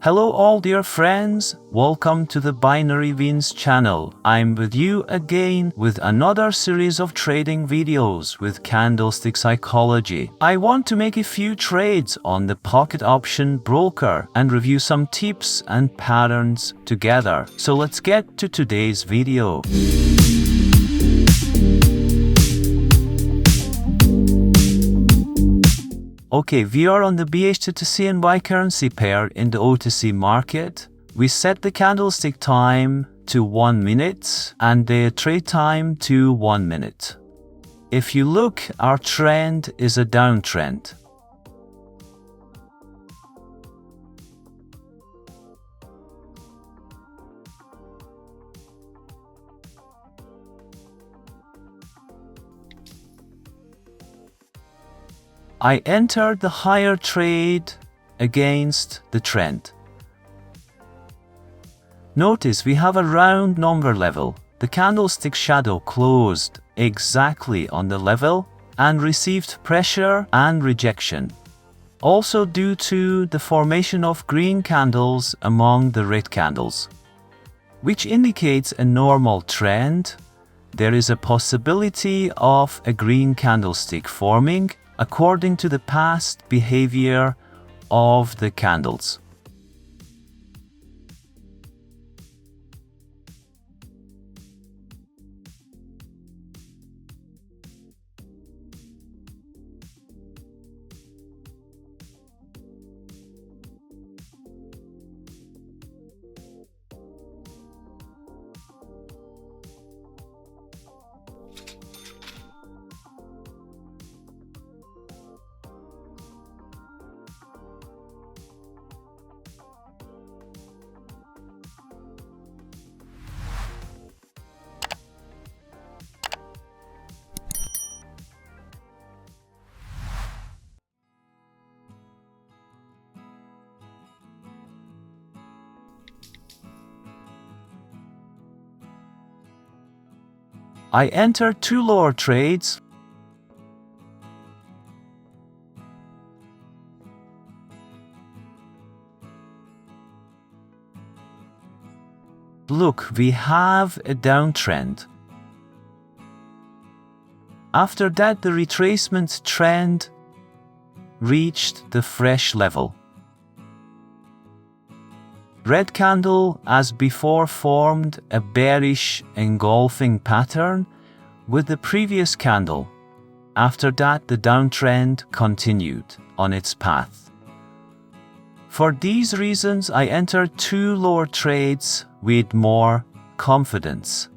Hello all dear friends, welcome to the Binary Beans channel. I'm with you again with another series of trading videos with candlestick psychology. I want to make a few trades on the PocketOption broker and review some tips and patterns together. So let's get to today's video. Okay, we are on the BH2C and Y currency pair in the OTC market. We set the candlestick time to 1 minute and the trade time to 1 minute. If you look, our trend is a downtrend. I entered the higher trade against the trend. Notice we have a round number level. The candlestick shadow closed exactly on the level and received pressure and rejection. Also due to the formation of green candles among the red candles, which indicates a normal trend. There is a possibility of a green candlestick forming according to the past behavior of the candles. I entered 2 lower trades. Look, we have a downtrend. After that, the retracement trend reached the fresh level. Red candle as before formed a bearish engulfing pattern with the previous candle. After that, the downtrend continued on its path. For these reasons, I entered 2 lower trades with more confidence.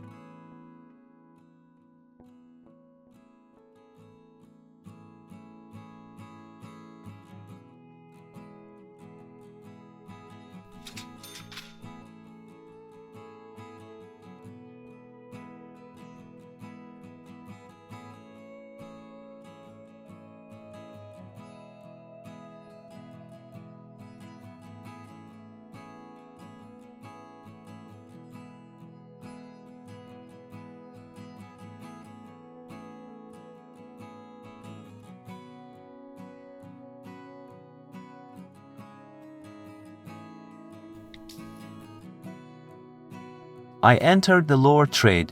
I entered the lower trade.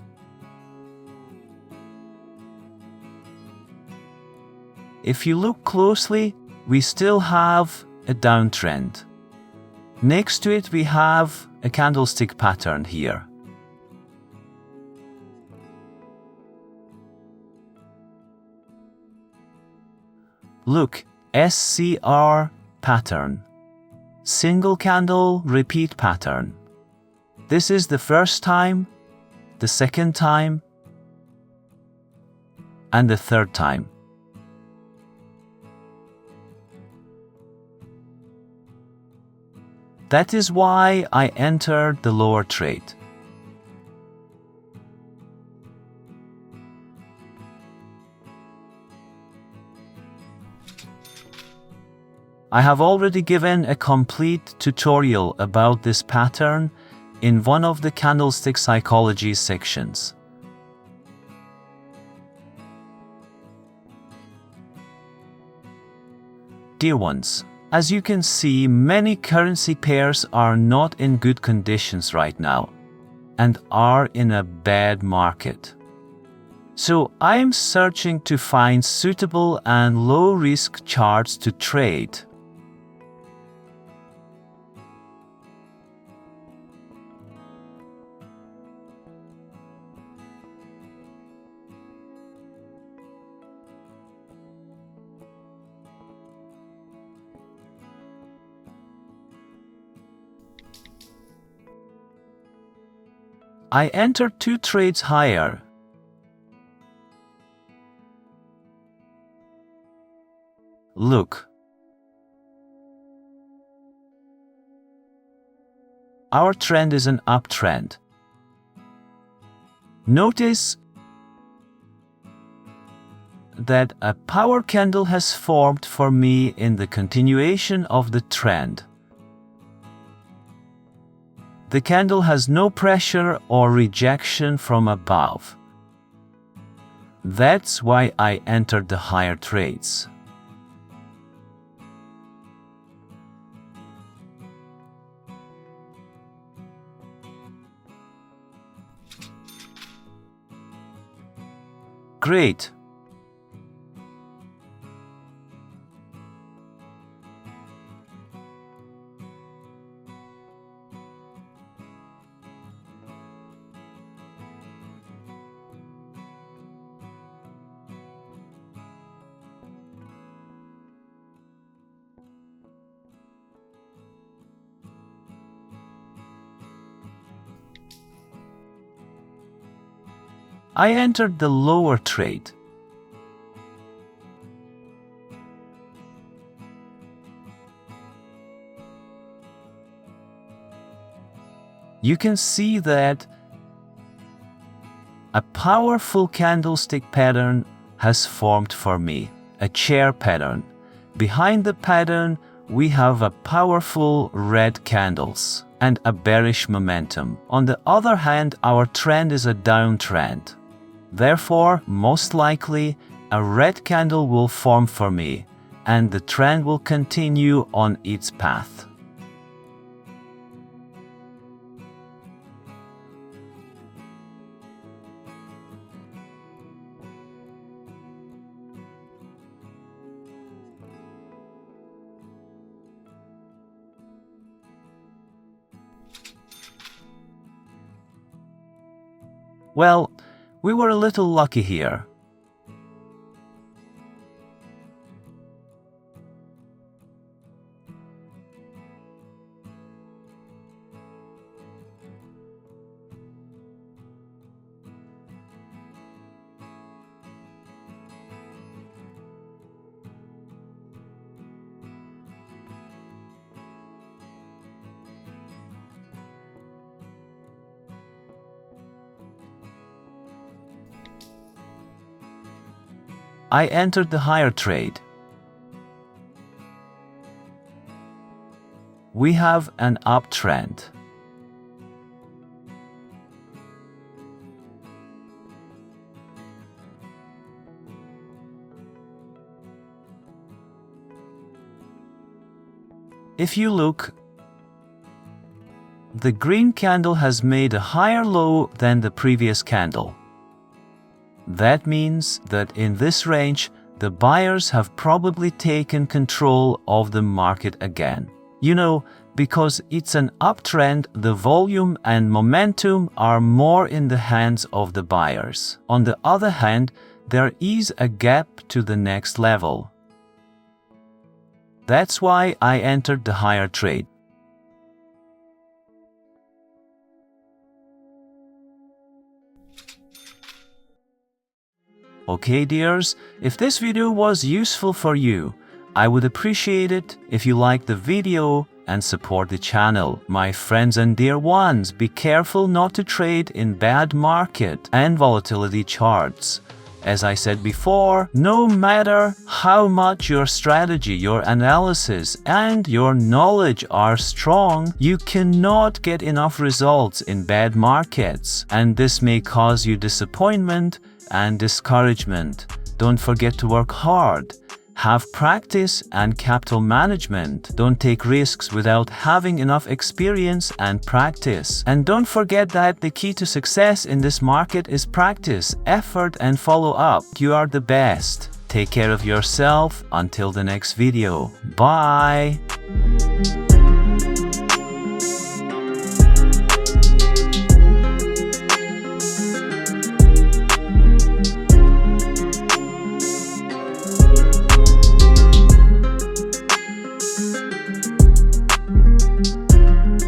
If you look closely, we still have a downtrend. Next to it, we have a candlestick pattern here. Look, SCR pattern. Single candle repeat pattern. This is the first time, the second time, and the third time. That is why I entered the lower trade. I have already given a complete tutorial about this pattern in one of the candlestick psychology sections. Dear ones, As you can see, many currency pairs are not in good conditions right now and are in a bad market. So I am searching to find suitable and low-risk charts to trade. I entered 2 trades higher. Look. Our trend is an uptrend. Notice that a power candle has formed for me in the continuation of the trend. The candle has no pressure or rejection from above. That's why I entered the higher trades. Great. I entered the lower trade. You can see that a powerful candlestick pattern has formed for me, a chair pattern. Behind the pattern, we have a powerful red candles and a bearish momentum. On the other hand, our trend is a downtrend. Therefore, most likely, a red candle will form for me, and the trend will continue on its path. Well, we were a little lucky here. I entered the higher trade. We have an uptrend. If you look, the green candle has made a higher low than the previous candle. That means that in this range, the buyers have probably taken control of the market again. You know, because it's an uptrend, the volume and momentum are more in the hands of the buyers. On the other hand, there is a gap to the next level. That's why I entered the higher trade. Okay dears, if this video was useful for you, I would appreciate it if you like the video and support the channel. My friends and dear ones, be careful not to trade in bad market and volatility charts. As I said before, no matter how much your strategy, your analysis, and your knowledge are strong, you cannot get enough results in bad markets, and this may cause you disappointment and discouragement. Don't forget to work hard Have practice and capital management. Don't take risks without having enough experience and practice. And don't forget that the key to success in this market is practice, effort, and follow up. You are the best. Take care of yourself. Until the next video. Bye.